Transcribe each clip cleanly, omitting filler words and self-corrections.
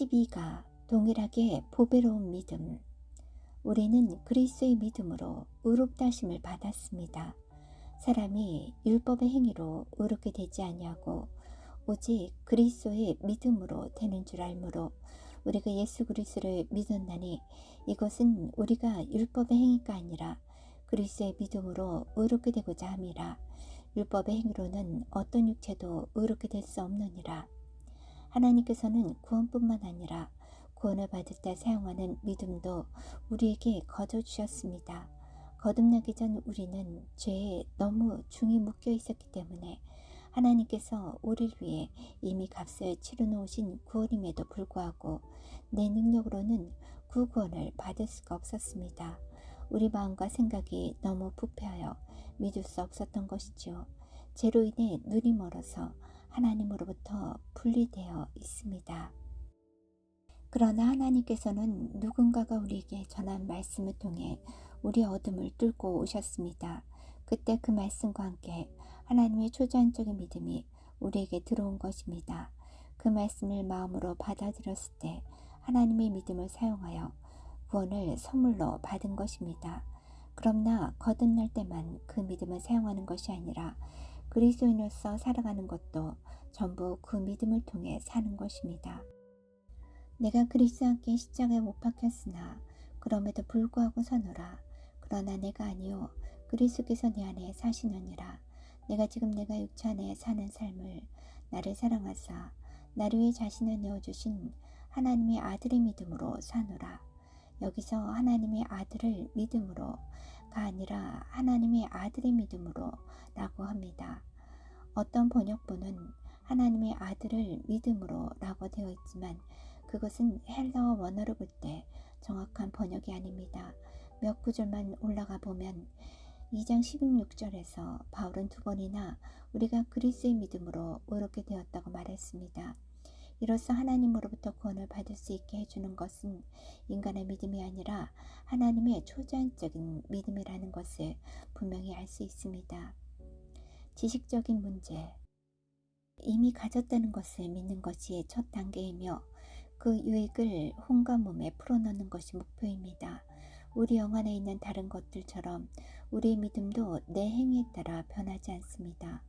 12가 동일하게 보배로운 믿음. 우리는 그리스도의 믿음으로 의롭다 하심을 받았습니다. 사람이 율법의 행위로 의롭게 되지 아니하고 오직 그리스도의 믿음으로 되는 줄 알므로 우리가 예수 그리스도를 믿었나니 이것은 우리가 율법의 행위가 아니라 그리스도의 믿음으로 의롭게 되고자 함이라. 율법의 행위로는 어떤 육체도 의롭게 될 수 없느니라. 하나님께서는 구원뿐만 아니라 구원을 받을 때 사용하는 믿음도 우리에게 거저주셨습니다. 거듭나기 전 우리는 죄에 너무 중히 묶여 있었기 때문에 하나님께서 우리를 위해 이미 값을 치러 놓으신 구원임에도 불구하고 내 능력으로는 그 구원을 받을 수가 없었습니다. 우리 마음과 생각이 너무 부패하여 믿을 수 없었던 것이죠. 죄로 인해 눈이 멀어서 하나님으로부터 분리되어 있습니다. 그러나 하나님께서는 누군가가 우리에게 전한 말씀을 통해 우리 어둠을 뚫고 오셨습니다. 그때 그 말씀과 함께 하나님의 초자연적인 믿음이 우리에게 들어온 것입니다. 그 말씀을 마음으로 받아들였을 때 하나님의 믿음을 사용하여 구원을 선물로 받은 것입니다. 그러나 거듭날 때만 그 믿음을 사용하는 것이 아니라 그리스도인으로서 살아가는 것도 전부 그 믿음을 통해 사는 것입니다. 내가 그리스도와 함께 십자가에 못 박혔으나 그럼에도 불구하고 서노라. 그러나 내가 아니요 그리스도께서 내 안에 사시느니라. 내가 지금 내가 육체 안에 사는 삶을 나를 사랑하사 나를 위해 자신을 내어주신 하나님의 아들의 믿음으로 사노라. 여기서 하나님의 아들을 믿음으로가 아니라 하나님의 아들의 믿음으로 라고 합니다. 어떤 번역본은 하나님의 아들을 믿음으로 라고 되어 있지만 그것은 헬라어 원어로 볼 때 정확한 번역이 아닙니다. 몇 구절만 올라가 보면 2장 16절에서 바울은 두 번이나 우리가 그리스도의 믿음으로 의롭게 되었다고 말했습니다. 이로써 하나님으로부터 구원을 받을 수 있게 해주는 것은 인간의 믿음이 아니라 하나님의 초자연적인 믿음이라는 것을 분명히 알 수 있습니다. 지식적인 문제. 이미 가졌다는 것을 믿는 것이 첫 단계이며 그 유익을 혼과 몸에 풀어넣는 것이 목표입니다. 우리 영 안에 있는 다른 것들처럼 우리의 믿음도 내 행위에 따라 변하지 않습니다.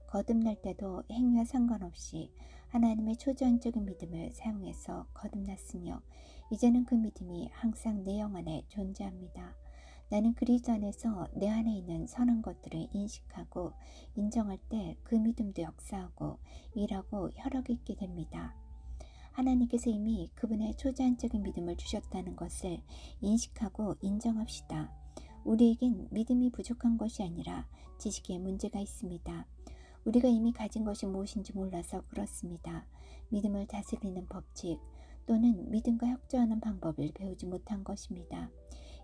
거듭날 때도 행위와 상관없이 하나님의 초자연적인 믿음을 사용해서 거듭났으며 이제는 그 믿음이 항상 내 영 안에 존재합니다. 나는 그리스도 안에서 내 안에 있는 선한 것들을 인식하고 인정할 때 그 믿음도 역사하고 일하고 혈육이 있게 됩니다. 하나님께서 이미 그분의 초자연적인 믿음을 주셨다는 것을 인식하고 인정합시다. 우리에겐 믿음이 부족한 것이 아니라 지식에 문제가 있습니다. 우리가 이미 가진 것이 무엇인지 몰라서 그렇습니다. 믿음을 다스리는 법칙 또는 믿음과 협조하는 방법을 배우지 못한 것입니다.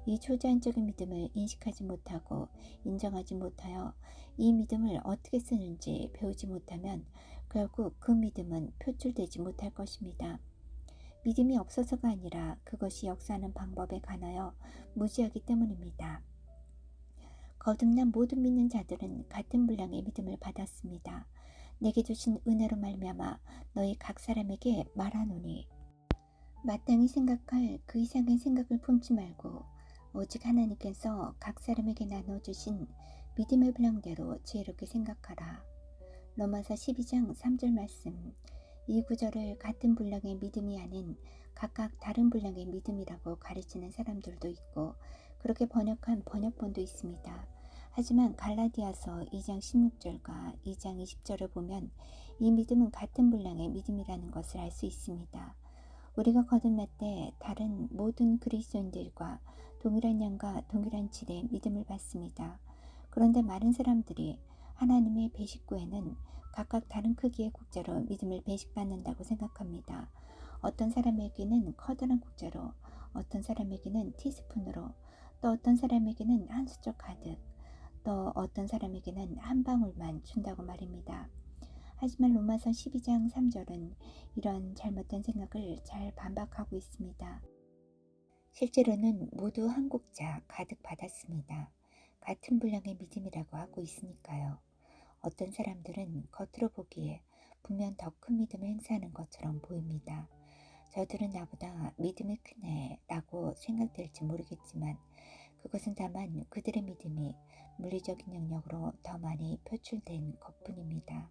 이 초자연적인 믿음을 인식하지 못하고 인정하지 못하여 이 믿음을 어떻게 쓰는지 배우지 못하면 결국 그 믿음은 표출되지 못할 것입니다. 믿음이 없어서가 아니라 그것이 역사하는 방법에 관하여 무지하기 때문입니다. 거듭난 모든 믿는 자들은 같은 분량의 믿음을 받았습니다. 내게 주신 은혜로 말미암아 너희 각 사람에게 말하노니 마땅히 생각할 그 이상의 생각을 품지 말고 오직 하나님께서 각 사람에게 나눠주신 믿음의 분량대로 지혜롭게 생각하라. 로마서 12장 3절 말씀. 이 구절을 같은 분량의 믿음이 아닌 각각 다른 분량의 믿음이라고 가르치는 사람들도 있고 그렇게 번역한 번역본도 있습니다. 하지만 갈라디아서 2장 16절과 2장 20절을 보면 이 믿음은 같은 분량의 믿음이라는 것을 알 수 있습니다. 우리가 거듭날 때 다른 모든 그리스도인들과 동일한 양과 동일한 질의 믿음을 받습니다. 그런데 많은 사람들이 하나님의 배식구에는 각각 다른 크기의 국자로 믿음을 배식받는다고 생각합니다. 어떤 사람에게는 커다란 국자로, 어떤 사람에게는 티스푼으로, 또 어떤 사람에게는 한 수저 가득, 또 어떤 사람에게는 한 방울만 준다고 말입니다. 하지만 로마서 12장 3절은 이런 잘못된 생각을 잘 반박하고 있습니다. 실제로는 모두 한 국자 가득 받았습니다. 같은 분량의 믿음이라고 하고 있으니까요. 어떤 사람들은 겉으로 보기에 분명 더 큰 믿음을 행사하는 것처럼 보입니다. 저들은 나보다 믿음이 크네 라고 생각될지 모르겠지만 그것은 다만 그들의 믿음이 물리적인 영역으로 더 많이 표출된 것뿐입니다.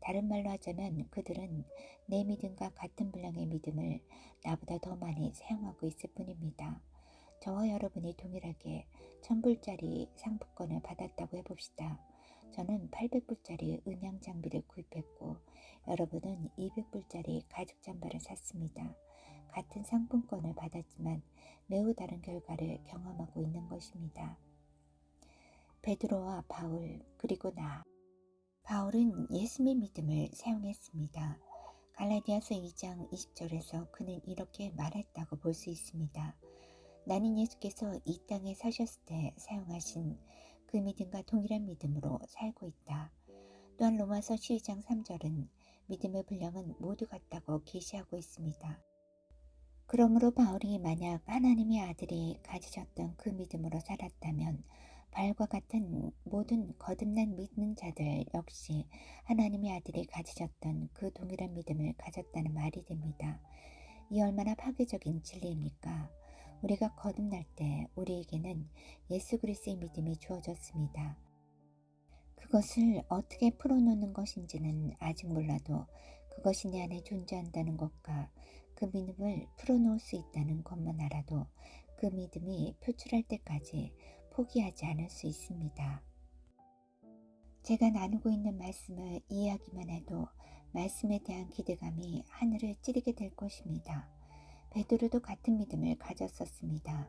다른 말로 하자면 그들은 내 믿음과 같은 분량의 믿음을 나보다 더 많이 사용하고 있을 뿐입니다. 저와 여러분이 동일하게 1000불짜리 상품권을 받았다고 해봅시다. 저는 800불짜리 음향 장비를 구입했고 여러분은 200불짜리 가죽 잠바를 샀습니다. 같은 상품권을 받았지만 매우 다른 결과를 경험하고 있는 것입니다. 베드로와 바울 그리고 나. 바울은 예수의 믿음을 사용했습니다. 갈라디아서 2장 20절에서 그는 이렇게 말했다고 볼 수 있습니다. 나는 예수께서 이 땅에 사셨을 때 사용하신 그 믿음과 동일한 믿음으로 살고 있다. 또한 로마서 12장 3절은 믿음의 분량은 모두 같다고 계시하고 있습니다. 그러므로 바울이 만약 하나님의 아들이 가지셨던 그 믿음으로 살았다면 바울과 같은 모든 거듭난 믿는 자들 역시 하나님의 아들이 가지셨던 그 동일한 믿음을 가졌다는 말이 됩니다. 이 얼마나 파괴적인 진리입니까? 우리가 거듭날 때 우리에게는 예수 그리스도의 믿음이 주어졌습니다. 그것을 어떻게 풀어놓는 것인지는 아직 몰라도 그것이 내 안에 존재한다는 것과 그 믿음을 풀어놓을 수 있다는 것만 알아도 그 믿음이 표출할 때까지 포기하지 않을 수 있습니다. 제가 나누고 있는 말씀을 이해하기만 해도 말씀에 대한 기대감이 하늘을 찌르게 될 것입니다. 베드로도 같은 믿음을 가졌었습니다.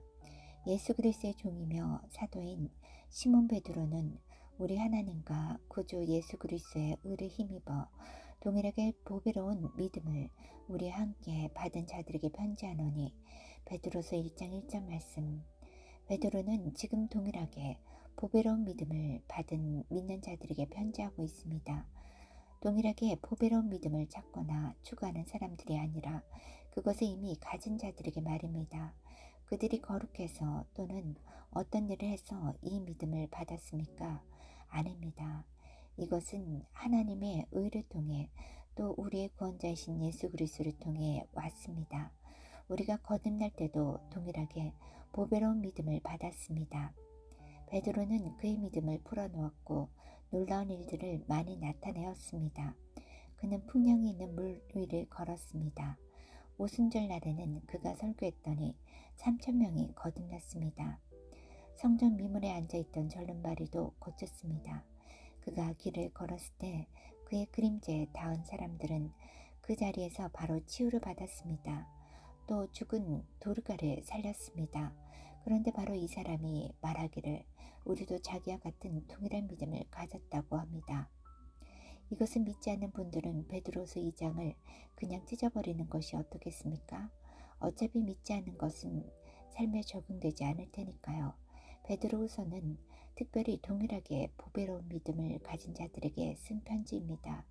예수 그리스도의 종이며 사도인 시몬 베드로는 우리 하나님과 구주 예수 그리스도의 의를 힘입어 동일하게 보배로운 믿음을 우리 함께 받은 자들에게 편지하노니 베드로서 1장 1절 말씀. 베드로는 지금 동일하게 보배로운 믿음을 받은 믿는 자들에게 편지하고 있습니다. 동일하게 보배로운 믿음을 찾거나 추구하는 사람들이 아니라 그것을 이미 가진 자들에게 말입니다. 그들이 거룩해서 또는 어떤 일을 해서 이 믿음을 받았습니까? 아닙니다. 이것은 하나님의 의를 통해 또 우리의 구원자이신 예수 그리스도를 통해 왔습니다. 우리가 거듭날 때도 동일하게 보배로운 믿음을 받았습니다. 베드로는 그의 믿음을 풀어놓았고 놀라운 일들을 많이 나타내었습니다. 그는 풍랑이 있는 물 위를 걸었습니다. 오순절 날에는 그가 설교했더니 3,000명이 거듭났습니다. 성전 미문에 앉아있던 절름발이도 고쳤습니다. 그가 길을 걸었을 때 그의 그림자에 닿은 사람들은 그 자리에서 바로 치유를 받았습니다. 또 죽은 도르가를 살렸습니다. 그런데 바로 이 사람이 말하기를 우리도 자기와 같은 동일한 믿음을 가졌다고 합니다. 이것을 믿지 않는 분들은 베드로서 2장을 그냥 찢어버리는 것이 어떻겠습니까? 어차피 믿지 않는 것은 삶에 적용되지 않을 테니까요. 베드로후서는 특별히 동일하게 보배로운 믿음을 가진 자들에게 쓴 편지입니다.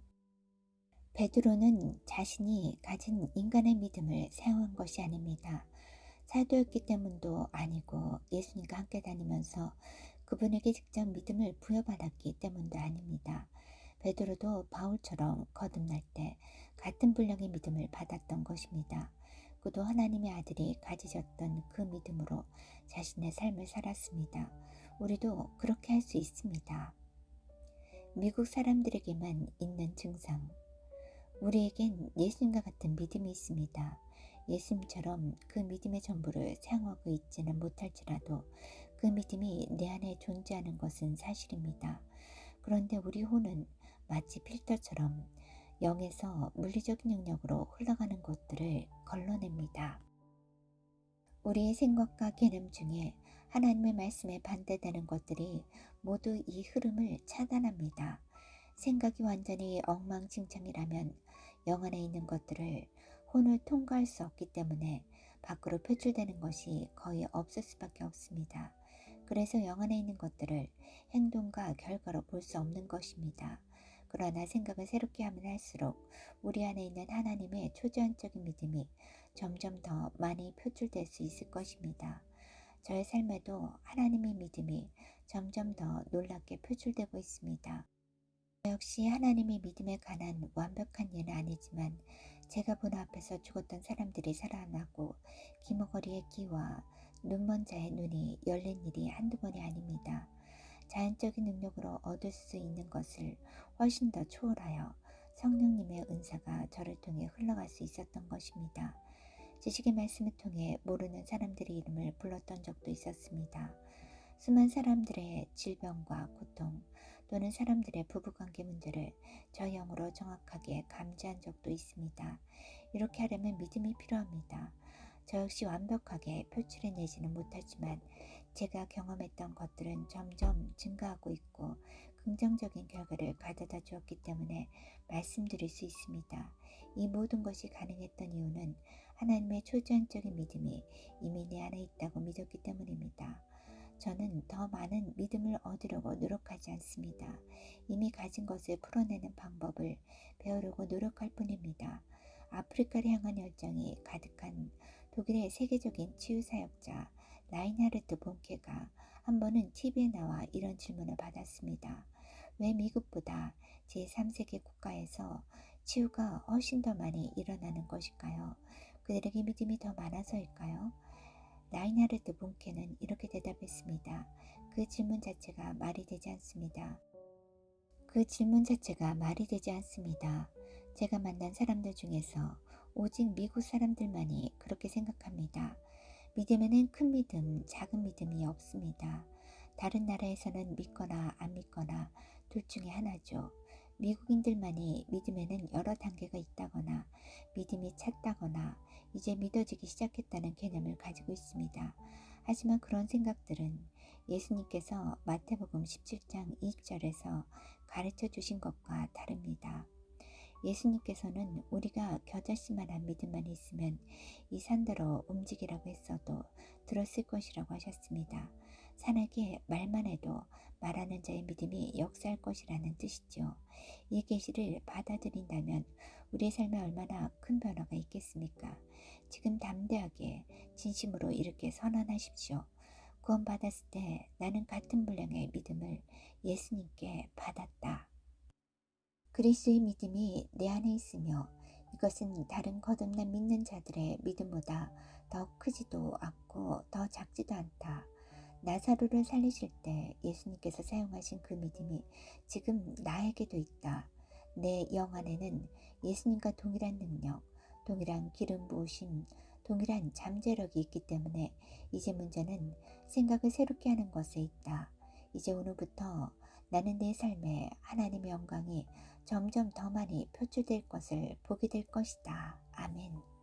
베드로는 자신이 가진 인간의 믿음을 사용한 것이 아닙니다. 사도였기 때문도 아니고 예수님과 함께 다니면서 그분에게 직접 믿음을 부여받았기 때문도 아닙니다. 베드로도 바울처럼 거듭날 때 같은 분량의 믿음을 받았던 것입니다. 그도 하나님의 아들이 가지셨던 그 믿음으로 자신의 삶을 살았습니다. 우리도 그렇게 할 수 있습니다. 미국 사람들에게만 있는 증상. 우리에겐 예수님과 같은 믿음이 있습니다. 예수님처럼 그 믿음의 전부를 사용하고 있지는 못할지라도 그 믿음이 내 안에 존재하는 것은 사실입니다. 그런데 우리 혼은 마치 필터처럼 영에서 물리적인 영역으로 흘러가는 것들을 걸러냅니다. 우리의 생각과 개념 중에 하나님의 말씀에 반대되는 것들이 모두 이 흐름을 차단합니다. 생각이 완전히 엉망진창이라면 영 안에 있는 것들을 혼을 통과할 수 없기 때문에 밖으로 표출되는 것이 거의 없을 수밖에 없습니다. 그래서 영 안에 있는 것들을 행동과 결과로 볼 수 없는 것입니다. 그러나 생각을 새롭게 하면 할수록 우리 안에 있는 하나님의 초자연적인 믿음이 점점 더 많이 표출될 수 있을 것입니다. 저의 삶에도 하나님의 믿음이 점점 더 놀랍게 표출되고 있습니다. 역시 하나님의 믿음에 관한 완벽한 예는 아니지만 제가 본 앞에서 죽었던 사람들이 살아나고 기머거리의 귀와 눈먼 자의 눈이 열린 일이 한두 번이 아닙니다. 자연적인 능력으로 얻을 수 있는 것을 훨씬 더 초월하여 성령님의 은사가 저를 통해 흘러갈 수 있었던 것입니다. 지식의 말씀을 통해 모르는 사람들의 이름을 불렀던 적도 있었습니다. 수많은 사람들의 질병과 고통 또는 사람들의 부부관계 문제를 저 영으로 정확하게 감지한 적도 있습니다. 이렇게 하려면 믿음이 필요합니다. 저 역시 완벽하게 표출해내지는 못하지만 제가 경험했던 것들은 점점 증가하고 있고 긍정적인 결과를 가져다 주었기 때문에 말씀드릴 수 있습니다. 이 모든 것이 가능했던 이유는 하나님의 초자연적인 믿음이 이미 내 안에 있다고 믿었기 때문입니다. 저는 더 많은 믿음을 얻으려고 노력하지 않습니다. 이미 가진 것을 풀어내는 방법을 배우려고 노력할 뿐입니다. 아프리카를 향한 열정이 가득한 독일의 세계적인 치유사역자 라인하르트 본케가 한 번은 TV에 나와 이런 질문을 받았습니다. 왜 미국보다 제3세계 국가에서 치유가 훨씬 더 많이 일어나는 것일까요? 그들에게 믿음이 더 많아서일까요? 라인하르트 본케는 이렇게 대답했습니다. 그 질문 자체가 말이 되지 않습니다. 제가 만난 사람들 중에서 오직 미국 사람들만이 그렇게 생각합니다. 믿음에는 큰 믿음, 작은 믿음이 없습니다. 다른 나라에서는 믿거나 안 믿거나 둘 중에 하나죠. 미국인들만이 믿음에는 여러 단계가 있다거나 믿음이 찼다거나 이제 믿어지기 시작했다는 개념을 가지고 있습니다. 하지만 그런 생각들은 예수님께서 마태복음 17장 20절에서 가르쳐 주신 것과 다릅니다. 예수님께서는 우리가 겨자씨만한 믿음만 있으면 이 산대로 움직이라고 했어도 들었을 것이라고 하셨습니다. 산에게 말만 해도 말하는 자의 믿음이 역사할 것이라는 뜻이죠. 이 계시를 받아들인다면 우리의 삶에 얼마나 큰 변화가 있겠습니까? 지금 담대하게 진심으로 이렇게 선언하십시오. 구원받았을 때 나는 같은 분량의 믿음을 예수님께 받았다. 그리스도의 믿음이 내 안에 있으며 이것은 다른 거듭난 믿는 자들의 믿음보다 더 크지도 않고 더 작지도 않다. 나사로를 살리실 때 예수님께서 사용하신 그 믿음이 지금 나에게도 있다. 내 영 안에는 예수님과 동일한 능력, 동일한 기름 부으심, 동일한 잠재력이 있기 때문에 이제 문제는 생각을 새롭게 하는 것에 있다. 이제 오늘부터 나는 내 삶에 하나님의 영광이 점점 더 많이 표출될 것을 보게 될 것이다. 아멘.